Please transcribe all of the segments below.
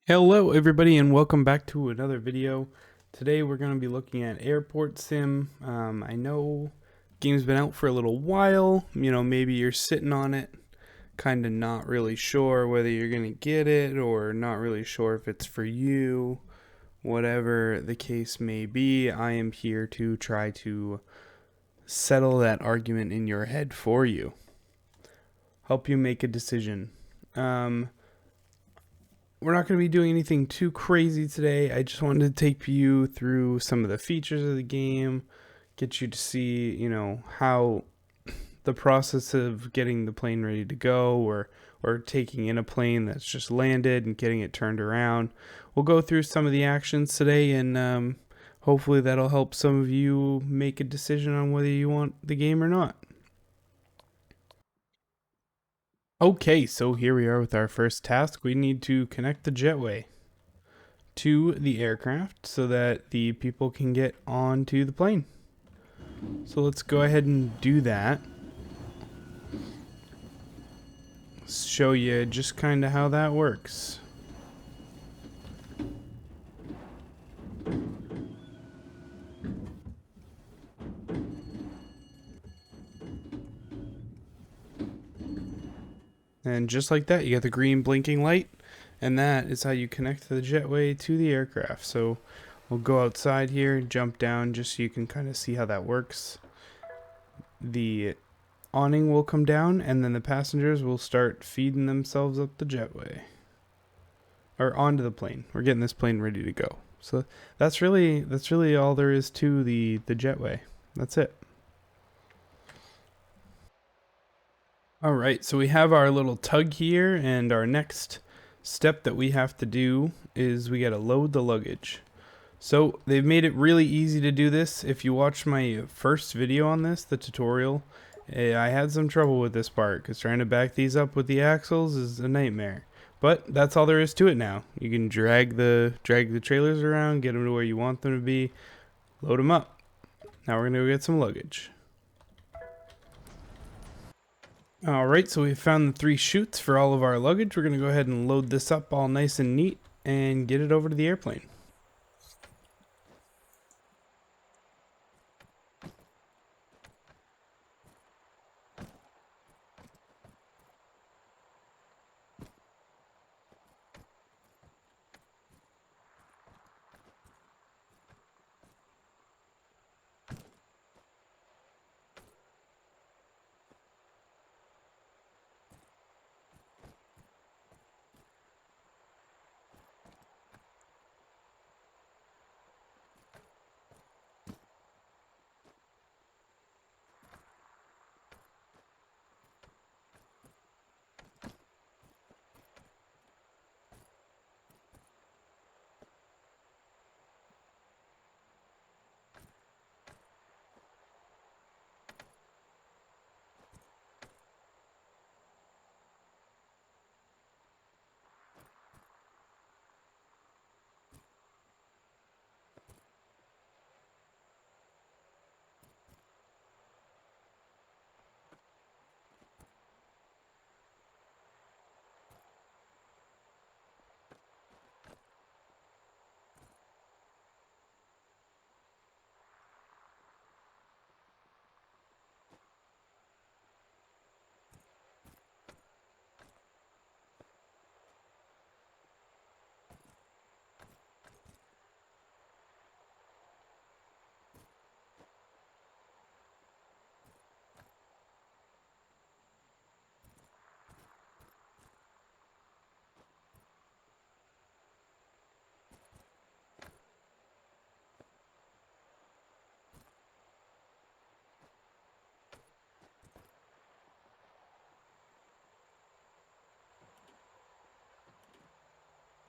Hello everybody and welcome back to another video. Today we're going to be looking at Airport Sim. I know game's been out for a little while, maybe you're sitting on it, kind of not really sure whether you're going to get it or not really sure if it's for you. Whatever the case may be, I am here to try to settle that argument in your head for you. Help you make a decision. We're not going to be doing anything too crazy today. I just wanted to take you through some of the features of the game, get you to see, how the process of getting the plane ready to go or taking in a plane that's just landed and getting it turned around. We'll go through some of the actions today and hopefully that'll help some of you make a decision on whether you want the game or not. Okay, so here we are with our first task. We need to connect the jetway to the aircraft so that the people can get onto the plane. So let's go ahead and do that. Show you just kind of how that works. And just like that, you got the green blinking light, and that is how you connect the jetway to the aircraft. So we'll go outside here, jump down just so you can kind of see how that works. The awning will come down, and then the passengers will start feeding themselves up the jetway. Or onto the plane. We're getting this plane ready to go. So that's really all there is to the jetway. That's it. All right, so we have our little tug here, and our next step that we have to do is we got to load the luggage. So they've made it really easy to do this. If you watch my first video on this, the tutorial, I had some trouble with this part because trying to back these up with the axles is a nightmare. But that's all there is to it now. You can drag the trailers around, get them to where you want them to be, load them up. Now we're gonna go get some luggage. Alright, so we found the 3 chutes for all of our luggage. We're gonna go ahead and load this up all nice and neat and get it over to the airplane.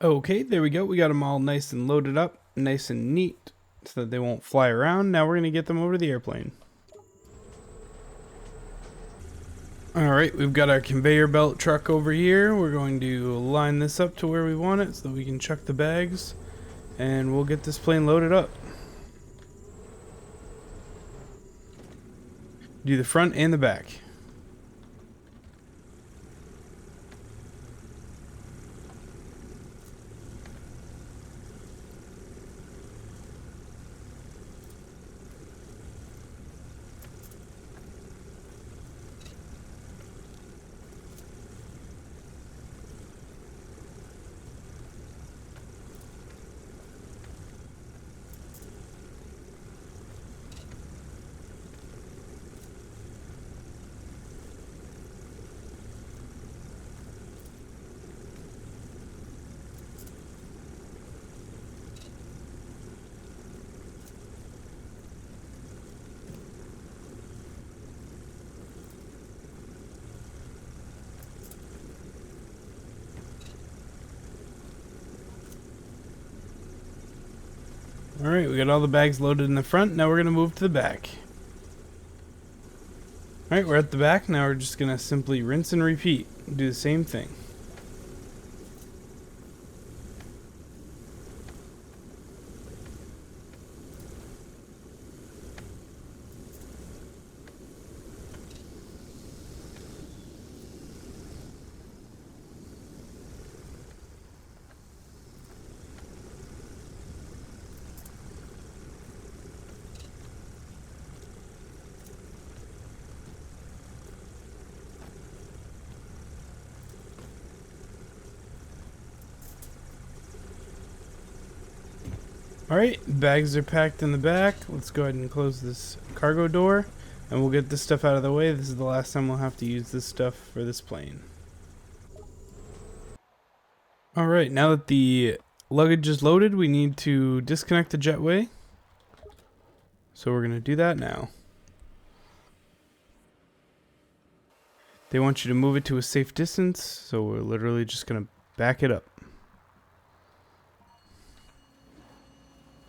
Okay, there we go. We got them all nice and loaded up, nice and neat, so that they won't fly around. Now we're going to get them over to the airplane. Alright, we've got our conveyor belt truck over here. We're going to line this up to where we want it so that we can chuck the bags. And we'll get this plane loaded up. Do the front and the back. Alright, we got all the bags loaded in the front. Now we're going to move to the back. Alright, we're at the back. Now we're just going to simply rinse and repeat. Do the same thing. Alright, bags are packed in the back. Let's go ahead and close this cargo door, and we'll get this stuff out of the way. This is the last time we'll have to use this stuff for this plane. Alright, now that the luggage is loaded, we need to disconnect the jetway. So we're going to do that now. They want you to move it to a safe distance, so we're literally just going to back it up.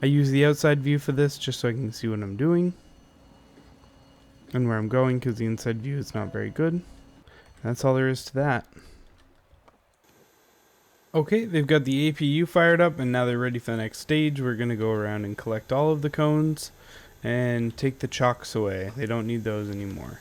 I use the outside view for this just so I can see what I'm doing and where I'm going, because the inside view is not very good. That's all there is to that. Okay, they've got the APU fired up and now they're ready for the next stage. We're going to go around and collect all of the cones and take the chocks away. They don't need those anymore.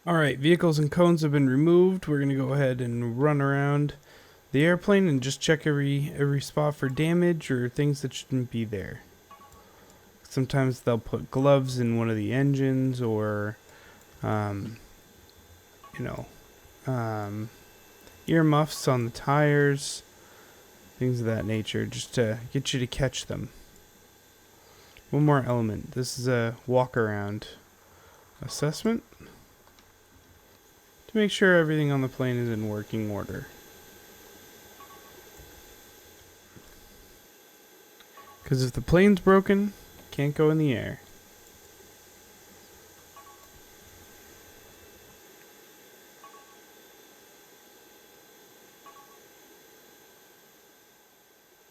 Alright, vehicles and cones have been removed. We're going to go ahead and run around the airplane and just check every spot for damage or things that shouldn't be there. Sometimes they'll put gloves in one of the engines or, earmuffs on the tires, things of that nature, just to get you to catch them. One more element. This is a walk around assessment to make sure everything on the plane is in working order. Because if the plane's broken, it can't go in the air.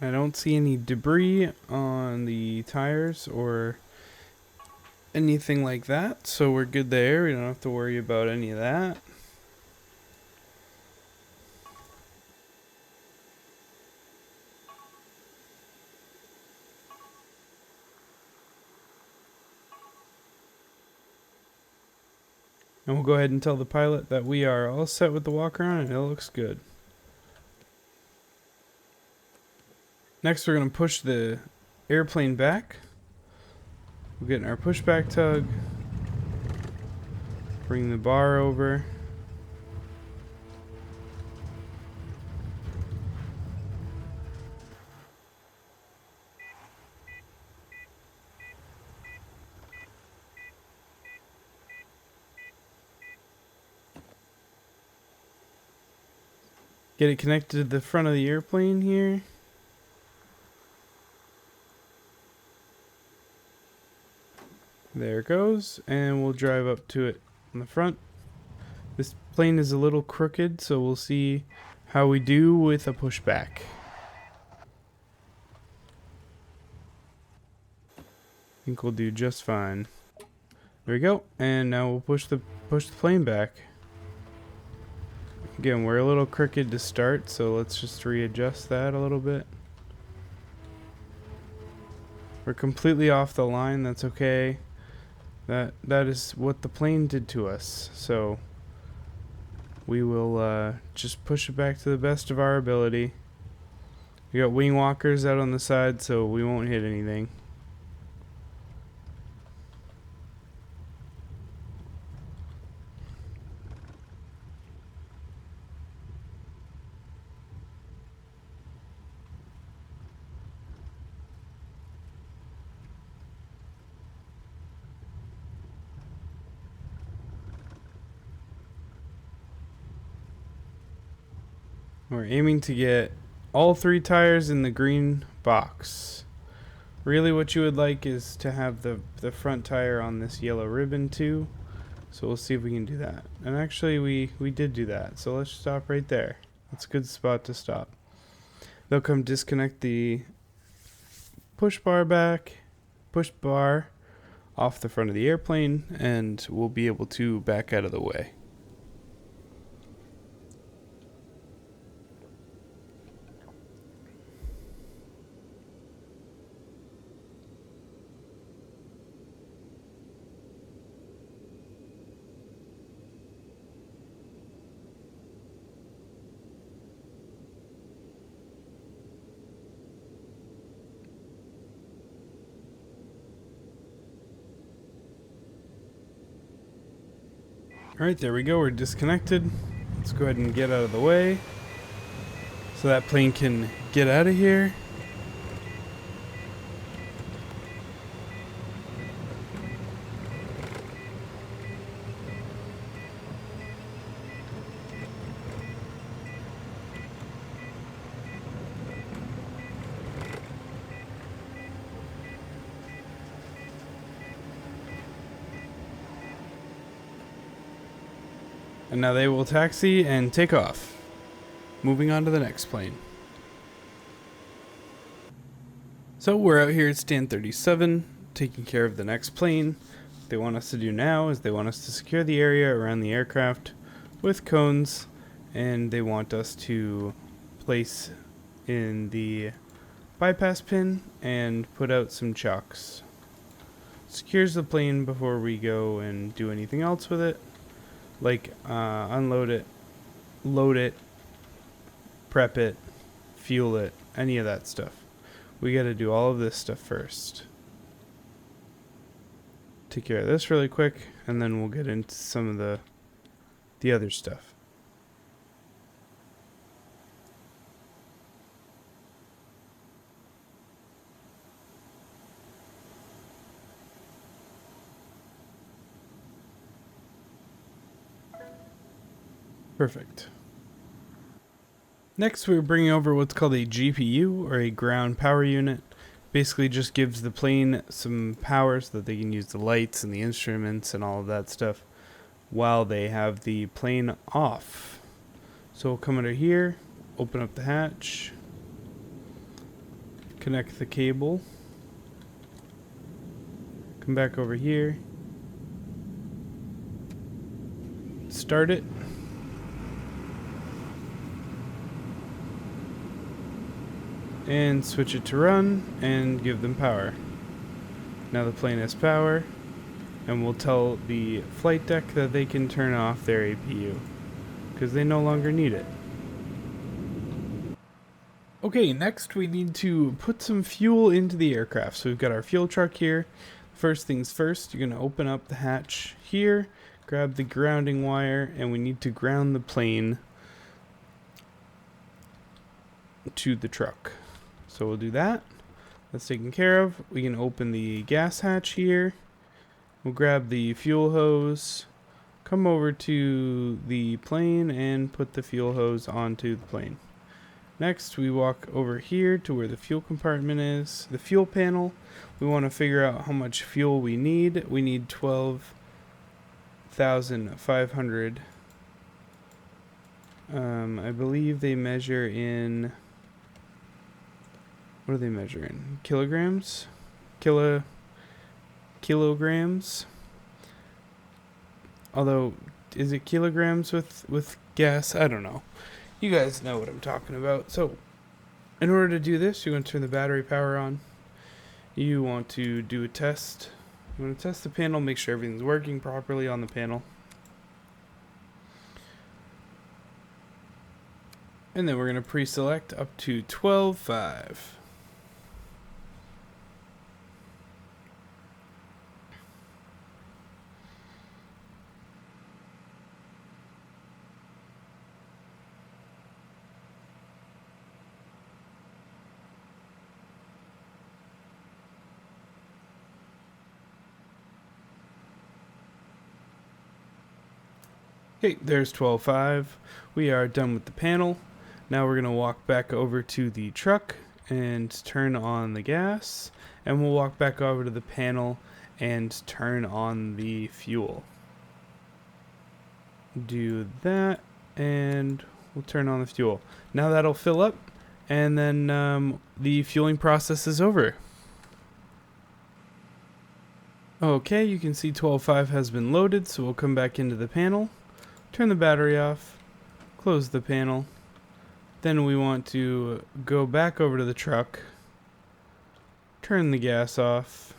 I don't see any debris on the tires or anything like that, so we're good there. We don't have to worry about any of that. And we'll go ahead and tell the pilot that we are all set with the walk around and it looks good. Next we're going to push the airplane back. We're getting our pushback tug. Bring the bar over. Get it connected to the front of the airplane here. There it goes, and we'll drive up to it on the front. This plane is a little crooked, so we'll see how we do with a pushback. think we'll do just fine. There we go. And now we'll push the plane back. Again, we're a little crooked to start, so let's just readjust that a little bit. We're completely off the line. That's okay. That is what the plane did to us. So we will just push it back to the best of our ability. We got wing walkers out on the side, so we won't hit anything. We're aiming to get all 3 tires in the green box. Really what you would like is to have the front tire on this yellow ribbon too. So we'll see if we can do that. And actually we did do that. So let's stop right there. That's a good spot to stop. They'll come disconnect the push bar off the front of the airplane, and we'll be able to back out of the way. Alright, there we go. We're disconnected. Let's go ahead and get out of the way so that plane can get out of here. And now they will taxi and take off. Moving on to the next plane. So we're out here at stand 37, taking care of the next plane. What they want us to do now is they want us to secure the area around the aircraft with cones, and they want us to place in the bypass pin and put out some chocks. Secures the plane before we go and do anything else with it. Like unload it, load it, prep it, fuel it, any of that stuff. We got to do all of this stuff first. Take care of this really quick, and then we'll get into some of the other stuff. Perfect. Next, we're bringing over what's called a GPU, or a ground power unit. Basically just gives the plane some power so that they can use the lights and the instruments and all of that stuff while they have the plane off. So we'll come under here, open up the hatch, connect the cable, come back over here, start it. And switch it to run and give them power. Now the plane has power, and we'll tell the flight deck that they can turn off their APU because they no longer need it. Okay, next we need to put some fuel into the aircraft. So we've got our fuel truck here. First things first, you're going to open up the hatch here, grab the grounding wire, and we need to ground the plane to the truck. So we'll do that. That's taken care of. We can open the gas hatch here. We'll grab the fuel hose, come over to the plane, and put the fuel hose onto the plane. Next, we walk over here to where the fuel compartment is, the fuel panel. We want to figure out how much fuel we need. We need 12,500. I believe they measure in... What do they measure in? Kilograms? kilograms. Although, is it kilograms with gas? I don't know. You guys know what I'm talking about. So, in order to do this, you're going to turn the battery power on. You want to do a test. You want to test the panel, make sure everything's working properly on the panel. And then we're going to pre-select up to 12.5. Okay, there's 12.5. We are done with the panel. Now we're going to walk back over to the truck and turn on the gas. And we'll walk back over to the panel and turn on the fuel. Do that, and we'll turn on the fuel. Now that'll fill up, and then the fueling process is over. Okay, you can see 12.5 has been loaded, so we'll come back into the panel, turn the battery off, close the panel. Then we want to go back over to the truck, turn the gas off.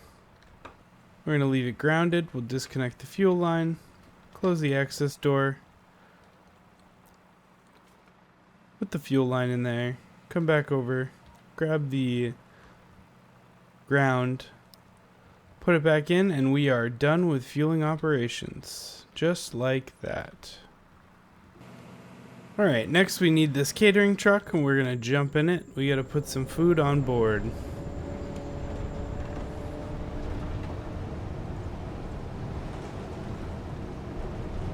We're going to leave it grounded. We'll disconnect the fuel line, close the access door, put the fuel line in there, come back over, grab the ground, put it back in, and we are done with fueling operations. Just like that. Alright, next we need this catering truck, and we're going to jump in it. We got to put some food on board.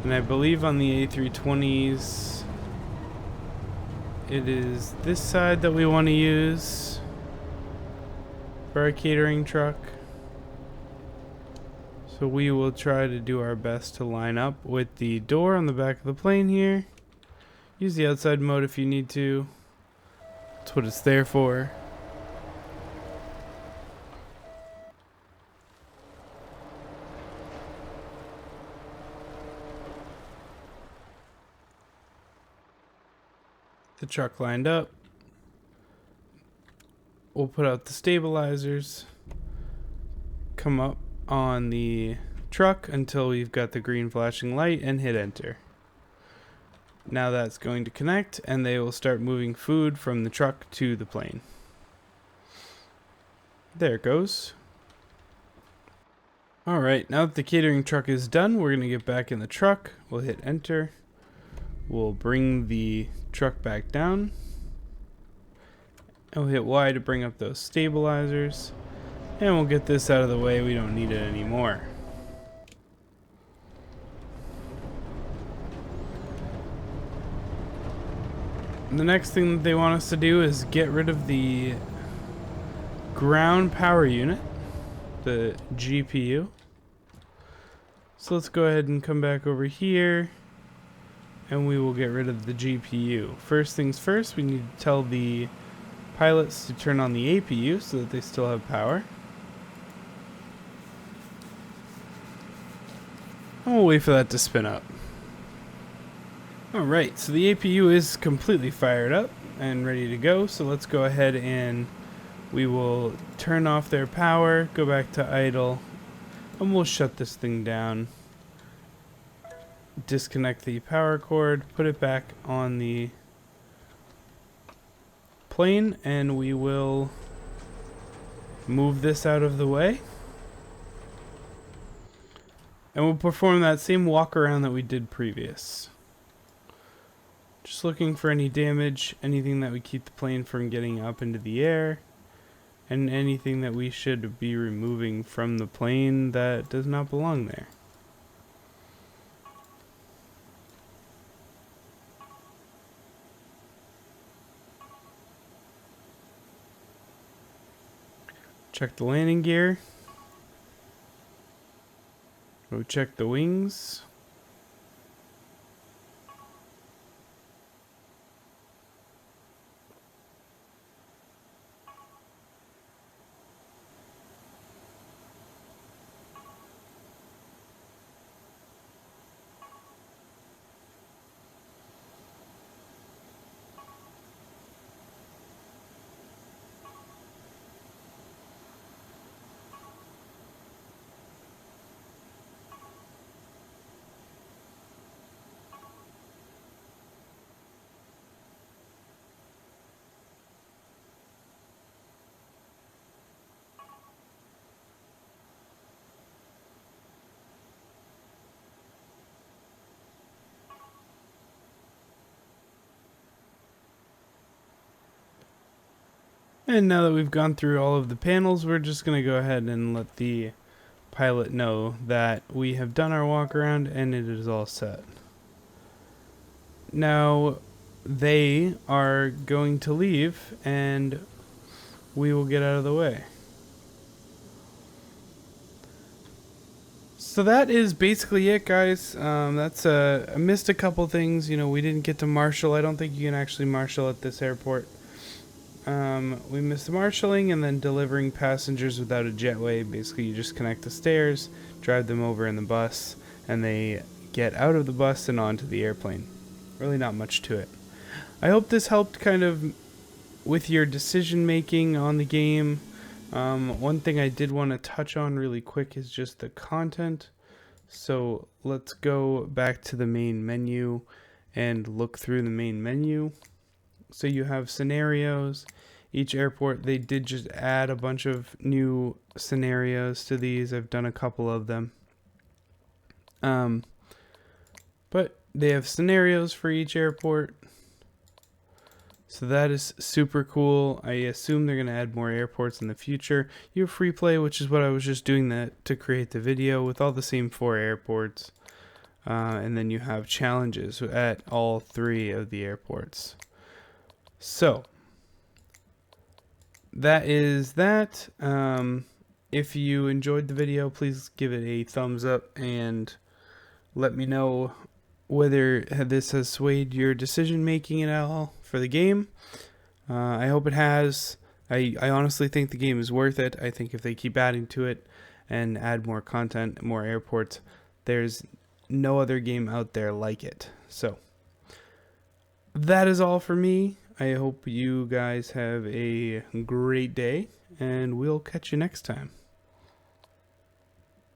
And I believe on the A320s, it is this side that we want to use for our catering truck. So we will try to do our best to line up with the door on the back of the plane here. Use the outside mode if you need to. That's what it's there for. The truck lined up. We'll put out the stabilizers. Come up on the truck until we've got the green flashing light and hit enter. Now that's going to connect, and they will start moving food from the truck to the plane. There it goes. Alright, now that the catering truck is done, we're going to get back in the truck. We'll hit enter. We'll bring the truck back down. And we'll hit Y to bring up those stabilizers. And we'll get this out of the way. We don't need it anymore. And the next thing that they want us to do is get rid of the ground power unit, the GPU. So let's go ahead and come back over here, and we will get rid of the GPU. First things first, we need to tell the pilots to turn on the APU so that they still have power. And we'll wait for that to spin up. Alright, so the APU is completely fired up and ready to go, so let's go ahead and we will turn off their power, go back to idle, and we'll shut this thing down. Disconnect the power cord, put it back on the plane, and we will move this out of the way. And we'll perform that same walk around that we did previous. Just looking for any damage, anything that would keep the plane from getting up into the air, and anything that we should be removing from the plane that does not belong there. Check the landing gear. Go check the wings. And now that we've gone through all of the panels, we're just going to go ahead and let the pilot know that we have done our walk around and it is all set. Now they are going to leave and we will get out of the way. So that is basically it, guys. I missed a couple things. You know, we didn't get to marshal. I don't think you can actually marshal at this airport. We missed the marshalling and then delivering passengers without a jetway. Basically, you just connect the stairs, drive them over in the bus, and they get out of the bus and onto the airplane. Really not much to it. I hope this helped kind of with your decision making on the game. One thing I did want to touch on really quick is just the content. So let's go back to the main menu and look through the main menu. So you have scenarios. Each airport, they did just add a bunch of new scenarios to these. I've done a couple of them. But they have scenarios for each airport. So that is super cool. I assume they're going to add more airports in the future. You have free play, which is what I was just doing that to create the video with all the same 4 airports. And then you have challenges at all 3 of the airports. So that is that. If you enjoyed the video, please give it a thumbs up and let me know whether this has swayed your decision making at all for the game. I hope it has. I honestly think the game is worth it. I think if they keep adding to it and add more content, more airports, there's no other game out there like it. So that is all for me. I hope you guys have a great day, and we'll catch you next time.